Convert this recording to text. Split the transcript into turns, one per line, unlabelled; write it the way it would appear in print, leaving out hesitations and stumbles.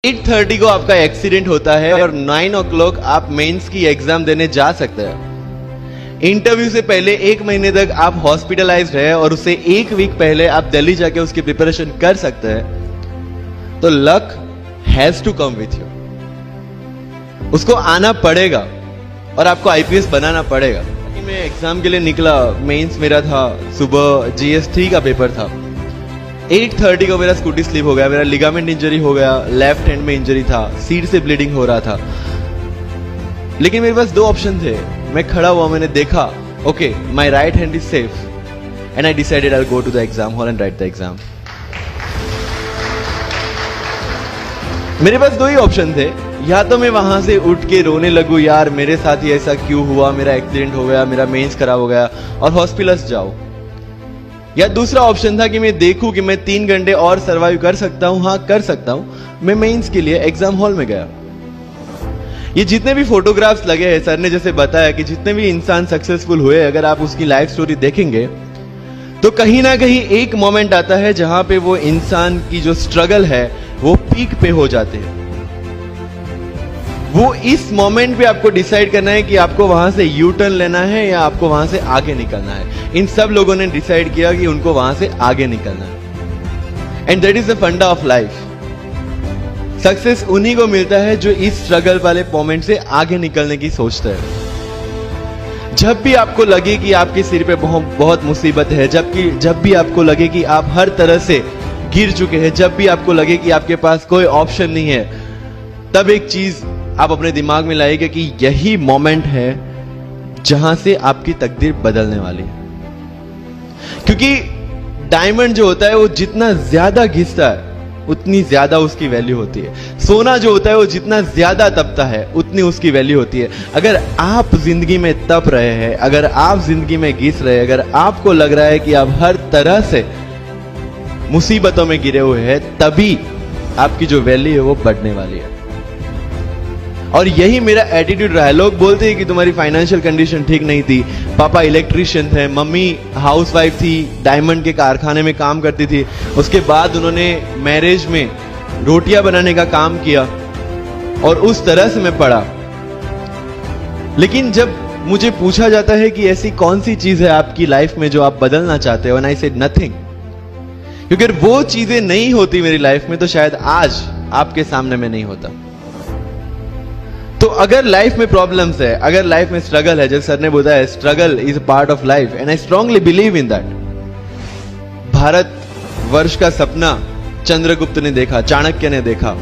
8:30 को आपका एक्सीडेंट होता है और 9 o'clock आप मेंस की एग्जाम देने जा सकते हैं। इंटरव्यू से पहले 1 महीने तक आप हॉस्पिटलाइज्ड है और उससे 1 वीक पहले आप दिल्ली जाके उसकी प्रिपरेशन कर सकते हैं। तो luck has to come with you, उसको आना पड़ेगा और आपको आईपीएस बनाना पड़ेगा। मैं एग्जाम के लिए निकला, मेंस मेरा था, सुबह GS3 का पेपर था। 8:30 को मेरा स्कूटी स्लिप हो गया, मेरा लिगामेंट इंजरी हो गया, लेफ्ट हैंड में इंजरी था, सीट से ब्लीडिंग हो रहा था। लेकिन मेरे पास 2 ऑप्शन थे। मैं खड़ा हुआ, मैंने देखा okay my right hand is safe and I decided I go to the exam hall and write the exam. मेरे पास 2 ही ऑप्शन थे, या तो मैं वहां से उठ के रोने लगूं, यार मेरे साथ ही ऐसा क्यों हुआ, मेरा एक्सीडेंट हो गया, मेरा मेंस खराब हो गया और हॉस्पिटल जाओ, या दूसरा ऑप्शन था कि मैं देखूं कि मैं 3 घंटे और सरवाइव कर सकता हूं। हाँ कर सकता हूं। मैं मेंस के लिए एग्जाम हॉल में गया। ये जितने भी फोटोग्राफ्स लगे हैं, सर ने जैसे बताया कि जितने भी इंसान सक्सेसफुल हुए, अगर आप उसकी लाइफ स्टोरी देखेंगे तो कहीं ना कहीं एक मोमेंट आता है जहां पे वो इंसान की जो स्ट्रगल है वो पीक पे हो जाते हैं। वो इस मोमेंट पे आपको डिसाइड करना है कि आपको वहां से यू टर्न लेना है या आपको वहां से आगे निकलना है। इन सब लोगों ने डिसाइड किया कि उनको वहां से आगे निकलना है। एंड दैट इज द फंडा ऑफ लाइफ। सक्सेस उन्हीं को मिलता है जो इस स्ट्रगल वाले मोमेंट से आगे निकलने की सोचते हैं। जब भी आपको लगे कि आपके सिर पे बहुत मुसीबत है, जब भी आपको लगे कि आप हर तरह से गिर चुके हैं, जब भी आपको लगे कि आपके पास कोई ऑप्शन नहीं है, तब एक चीज आप अपने दिमाग में लाइएगा कि यही मोमेंट है जहां से आपकी तकदीर बदलने वाली है। क्योंकि डायमंड जो होता है वो जितना ज्यादा घिसता है उतनी ज्यादा उसकी वैल्यू होती है। सोना जो होता है वो जितना ज्यादा तपता है उतनी उसकी वैल्यू होती है। अगर आप जिंदगी में तप रहे हैं, अगर आप जिंदगी में घिस रहे हैं, अगर आपको लग रहा है कि आप हर तरह से मुसीबतों में गिरे हुए हैं, तभी आपकी जो वैल्यू है वो बढ़ने वाली है। और यही मेरा एटीट्यूड रहा है। लोग बोलते हैं कि तुम्हारी फाइनेंशियल कंडीशन ठीक नहीं थी, पापा इलेक्ट्रिशियन थे, मम्मी हाउसवाइफ थी, डायमंड के कारखाने में काम करती थी, उसके बाद उन्होंने मैरिज में रोटियां बनाने का काम किया और उस तरह से मैं पढ़ा। लेकिन जब मुझे पूछा जाता है कि ऐसी कौन सी चीज है आपकी लाइफ में जो आप बदलना चाहते हो, एंड आई सेड नथिंग। क्योंकि अगर वो चीजें नहीं होती मेरी लाइफ में तो शायद आज आपके सामने में नहीं होता। तो अगर लाइफ में प्रॉब्लम्स है, अगर लाइफ में स्ट्रगल है, जैसे सर ने बताया struggle is a part of life and I strongly believe in that. Bharat वर्ष का सपना चंद्रगुप्त ने देखा, चाणक्य ने देखा,